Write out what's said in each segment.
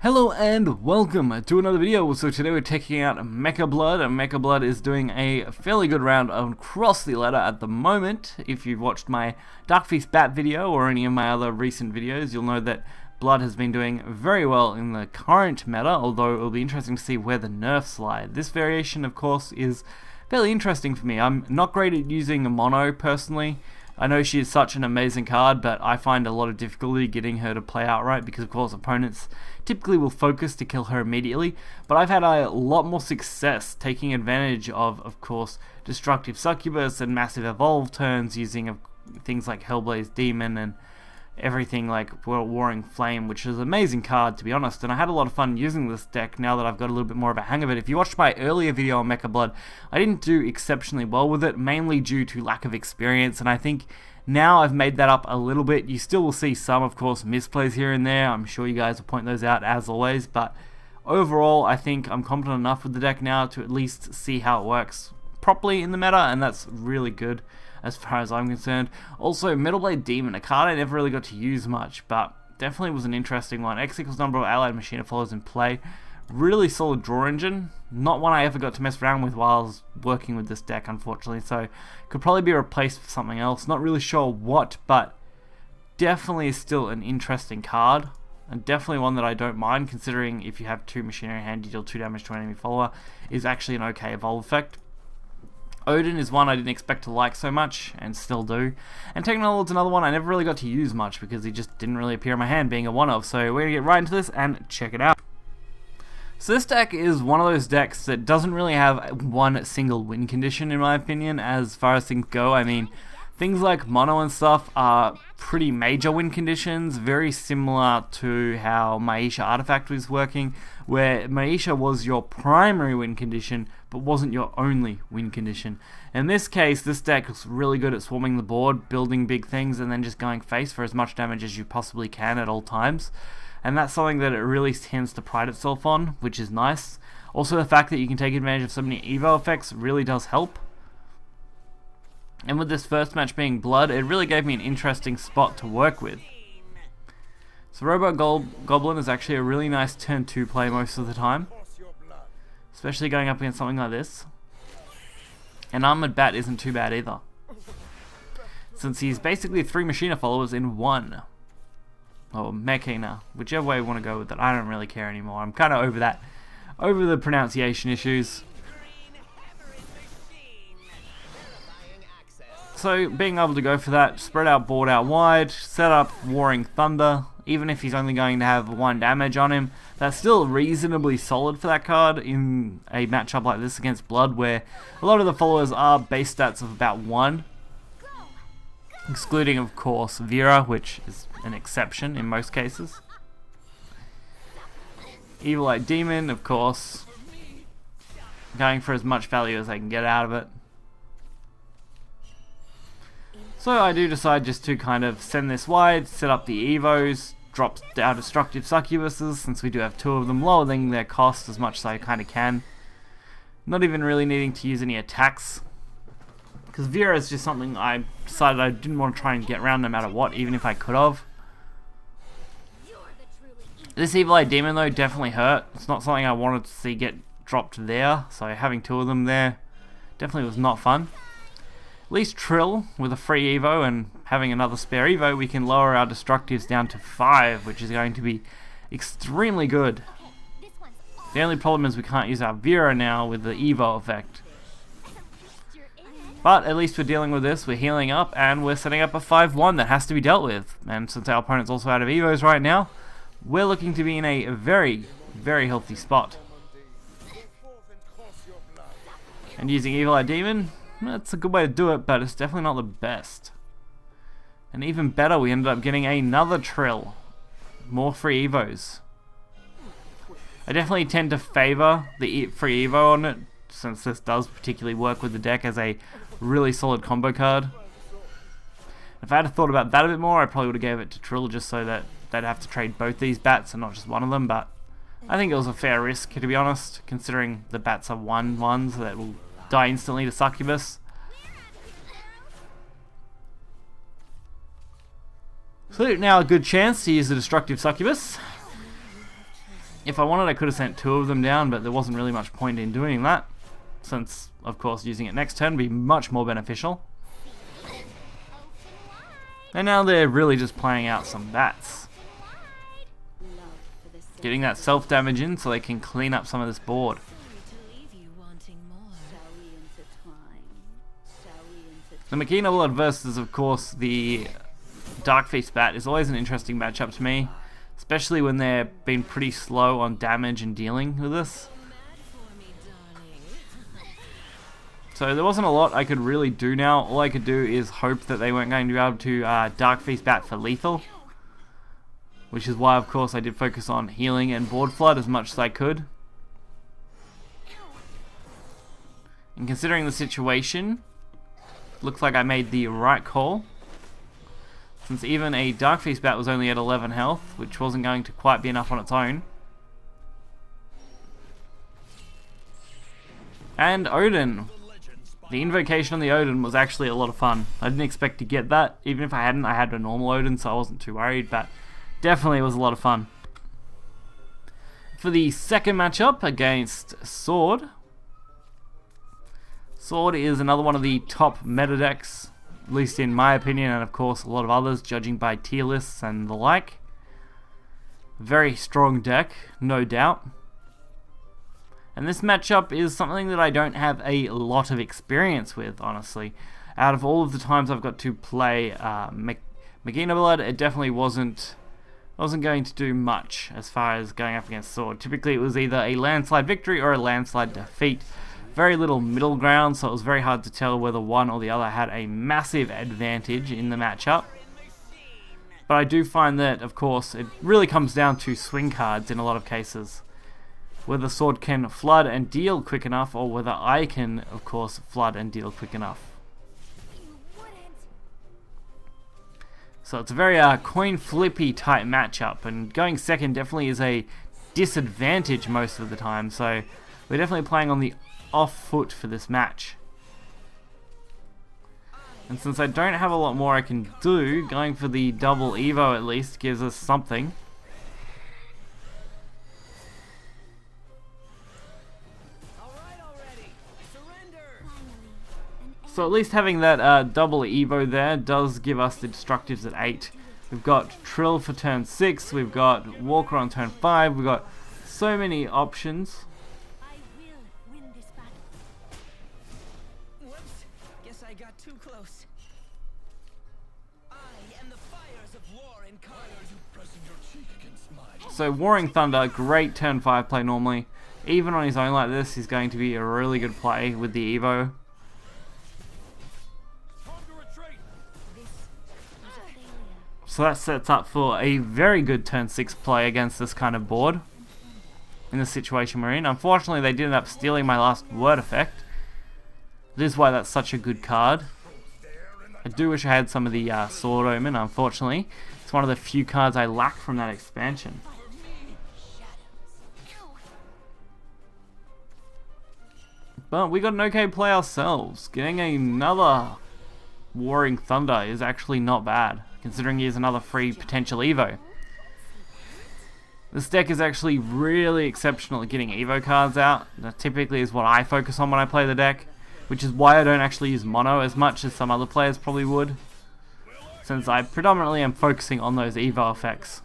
Hello and welcome to another video. So today we're taking out Mecha Blood, and Mecha Blood is doing a fairly good round across the ladder at the moment. If you've watched my Dark Feast Bat video or any of my other recent videos, you'll know that Blood has been doing very well in the current meta, although it'll be interesting to see where the nerfs lie. This variation, of course, is fairly interesting for me. I'm not great at using mono personally. I know she is such an amazing card, but I find a lot of difficulty getting her to play outright because, of course, opponents typically will focus to kill her immediately. But I've had a lot more success taking advantage of course, destructive succubus and massive evolve turns using things like Hellblaze Demon and everything like Warring Flame, which is an amazing card, to be honest, and I had a lot of fun using this deck now that I've got a little bit more of a hang of it. If you watched my earlier video on Mecha Blood, I didn't do exceptionally well with it, mainly due to lack of experience, and I think now I've made that up a little bit. You still will see some, of course, misplays here and there. I'm sure you guys will point those out as always, but overall I think I'm competent enough with the deck now to at least see how it works properly in the meta, and that's really good as far as I'm concerned. Also, Metal Blade Demon, a card I never really got to use much, but definitely was an interesting one. X equals number of allied Machina followers in play. Really solid draw engine. Not one I ever got to mess around with while I was working with this deck, unfortunately, so could probably be replaced for something else. Not really sure what, but definitely is still an interesting card, and definitely one that I don't mind, considering if you have 2 Machina in hand, you deal 2 damage to an enemy follower, is actually an okay evolve effect. Odin is one I didn't expect to like so much, and still do. And Technolod's another one I never really got to use much because he just didn't really appear in my hand, being a one-of. So we're going to get right into this and check it out. So this deck is one of those decks that doesn't really have one single win condition, in my opinion, as far as things go. I mean, things like mono and stuff are pretty major win conditions, very similar to how Maisha Artifact was working, where Maisha was your primary win condition, but wasn't your only win condition. In this case, this deck is really good at swarming the board, building big things, and then just going face for as much damage as you possibly can at all times. And that's something that it really tends to pride itself on, which is nice. Also, the fact that you can take advantage of so many evo effects really does help. And with this first match being Blood, it really gave me an interesting spot to work with. So Robot Goblin is actually a really nice turn 2 play most of the time, especially going up against something like this. And Armored Bat isn't too bad either, since he's basically 3 Machina followers in 1. Or Machina, whichever way you want to go with it. I don't really care anymore. I'm kind of over that, over the pronunciation issues. So being able to go for that, spread out board out wide, set up Warring Thunder, even if he's only going to have 1 damage on him, that's still reasonably solid for that card in a matchup like this against Blood, where a lot of the followers are base stats of about 1, excluding of course Vera, which is an exception in most cases. Evil Eye Demon, of course, going for as much value as I can get out of it. So I do decide just to kind of send this wide, set up the evos, drop our destructive succubuses, since we do have 2 of them, lowering their cost as much as I kind of can. Not even really needing to use any attacks, because Vera is just something I decided I didn't want to try and get around no matter what, even if I could have. This Evil Eye Demon though definitely hurt. It's not something I wanted to see get dropped there, so having 2 of them there definitely was not fun. At least Trill, with a free evo and having another spare evo, we can lower our destructives down to 5, which is going to be extremely good. The only problem is we can't use our Vera now with the evo effect. But at least we're dealing with this, we're healing up, and we're setting up a 5-1 that has to be dealt with. And since our opponent's also out of evos right now, we're looking to be in a very, very healthy spot. And using Evil Eye Demon, that's a good way to do it, but it's definitely not the best. And even better, we ended up getting another Trill. More free evos. I definitely tend to favor the free evo on it, since this does particularly work with the deck as a really solid combo card. If I had thought about that a bit more, I probably would have gave it to Trill just so that they'd have to trade both these bats and not just one of them, but I think it was a fair risk, to be honest, considering the bats are 1/1s that will die instantly to succubus. So now a good chance to use the destructive succubus. If I wanted, I could have sent 2 of them down, but there wasn't really much point in doing that, since, of course, using it next turn would be much more beneficial. And now they're really just playing out some bats. Getting that self-damage in so they can clean up some of this board. The Machina Blood versus, of course, the Darkfeast Bat is always an interesting matchup to me, especially when they're being pretty slow on damage and dealing with this. So there wasn't a lot I could really do now. All I could do is hope that they weren't going to be able to Darkfeast Bat for lethal, which is why, of course, I did focus on healing and board flood as much as I could. And considering the situation, looks like I made the right call, since even a Darkfeast Bat was only at 11 health, which wasn't going to quite be enough on its own. And Odin. The invocation on the Odin was actually a lot of fun. I didn't expect to get that. Even if I hadn't, I had a normal Odin, so I wasn't too worried, but definitely was a lot of fun. For the second matchup against Sword. Sword is another one of the top meta decks, at least in my opinion, and of course a lot of others, judging by tier lists and the like. Very strong deck, no doubt. And this matchup is something that I don't have a lot of experience with, honestly. Out of all of the times I've got to play Machina Blood, it definitely wasn't going to do much as far as going up against Sword. Typically it was either a landslide victory or a landslide defeat. Very little middle ground, so it was very hard to tell whether one or the other had a massive advantage in the matchup. But I do find that, of course, it really comes down to swing cards in a lot of cases. Whether Sword can flood and deal quick enough, or whether I can, of course, flood and deal quick enough. So it's a very coin flippy type matchup, and going second definitely is a disadvantage most of the time, so we're definitely playing on the off foot for this match. And since I don't have a lot more I can do, going for the double Evo at least gives us something. So at least having that double Evo there does give us the destructives at 8. We've got Trill for turn 6, we've got Walker on turn 5, we've got so many options. So Warring Thunder, great turn 5 play normally. Even on his own like this, he's going to be a really good play with the Evo. So that sets up for a very good turn 6 play against this kind of board. In the situation we're in. Unfortunately, they did end up stealing my last word effect. This is why that's such a good card. I do wish I had some of the Sword Omen, unfortunately. It's one of the few cards I lack from that expansion. But we got an okay play ourselves. Getting another Warring Thunder is actually not bad, considering he has another free potential Evo. This deck is actually really exceptional at getting Evo cards out. That typically is what I focus on when I play the deck, which is why I don't actually use mono as much as some other players probably would, since I predominantly am focusing on those Evo effects.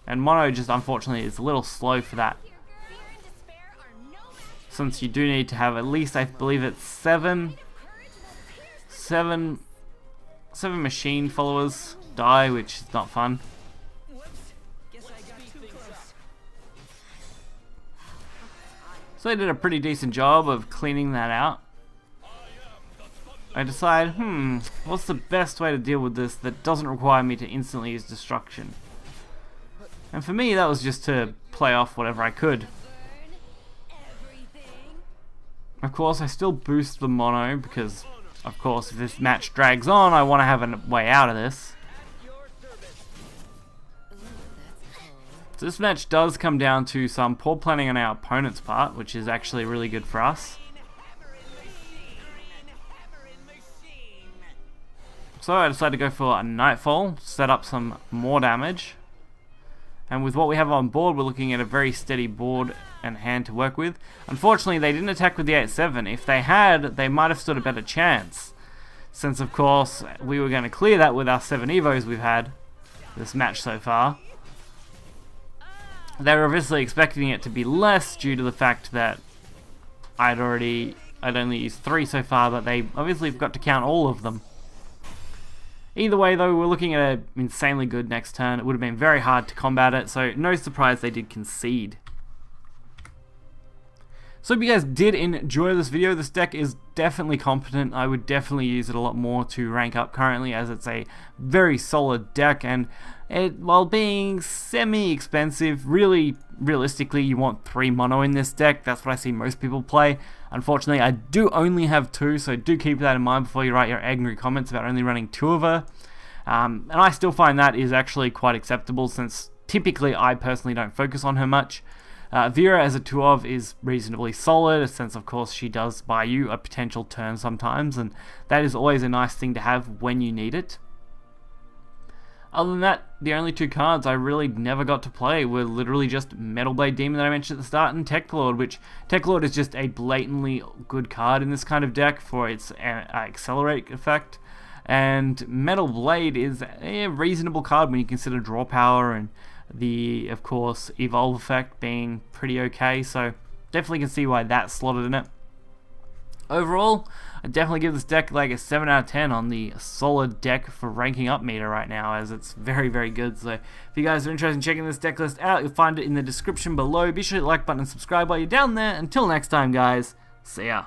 And mono just unfortunately is a little slow for that, since you do need to have at least, I believe it's seven machine followers die, which is not fun. So I did a pretty decent job of cleaning that out. I decide, what's the best way to deal with this that doesn't require me to instantly use destruction? And for me, that was just to play off whatever I could. Of course, I still boost the mono because, of course, if this match drags on, I want to have a way out of this. So this match does come down to some poor planning on our opponent's part, which is actually really good for us. So I decided to go for a Nightfall, set up some more damage. And with what we have on board, we're looking at a very steady board and hand to work with. Unfortunately, they didn't attack with the 8-7. If they had, they might have stood a better chance. Since, of course, we were going to clear that with our 7 Evos we've had this match so far. They were obviously expecting it to be less due to the fact that I'd only used 3 so far, but they obviously forgot to count all of them. Either way though, we're looking at an insanely good next turn. It would have been very hard to combat it, so no surprise they did concede. So if you guys did enjoy this video, this deck is definitely competent. I would definitely use it a lot more to rank up currently, as it's a very solid deck, and it, while being semi-expensive, really realistically you want 3 mono in this deck. That's what I see most people play. Unfortunately, I do only have 2, so do keep that in mind before you write your angry comments about only running 2 of her. And I still find that is actually quite acceptable, since typically I personally don't focus on her much. Vera as a 2 of is reasonably solid, since of course she does buy you a potential turn sometimes, and that is always a nice thing to have when you need it. Other than that, the only 2 cards I really never got to play were literally just Metal Blade Demon that I mentioned at the start, and Tech Lord, which Tech Lord is just a blatantly good card in this kind of deck for its accelerate effect, and Metal Blade is a reasonable card when you consider draw power and the, of course, evolve effect being pretty okay, so definitely can see why that's slotted in it. Overall, I definitely give this deck like a 7 out of 10 on the solid deck for ranking up meter right now, as it's very, very good. So if you guys are interested in checking this deck list out, you'll find it in the description below. Be sure to hit the like button and subscribe while you're down there. Until next time, guys, see ya.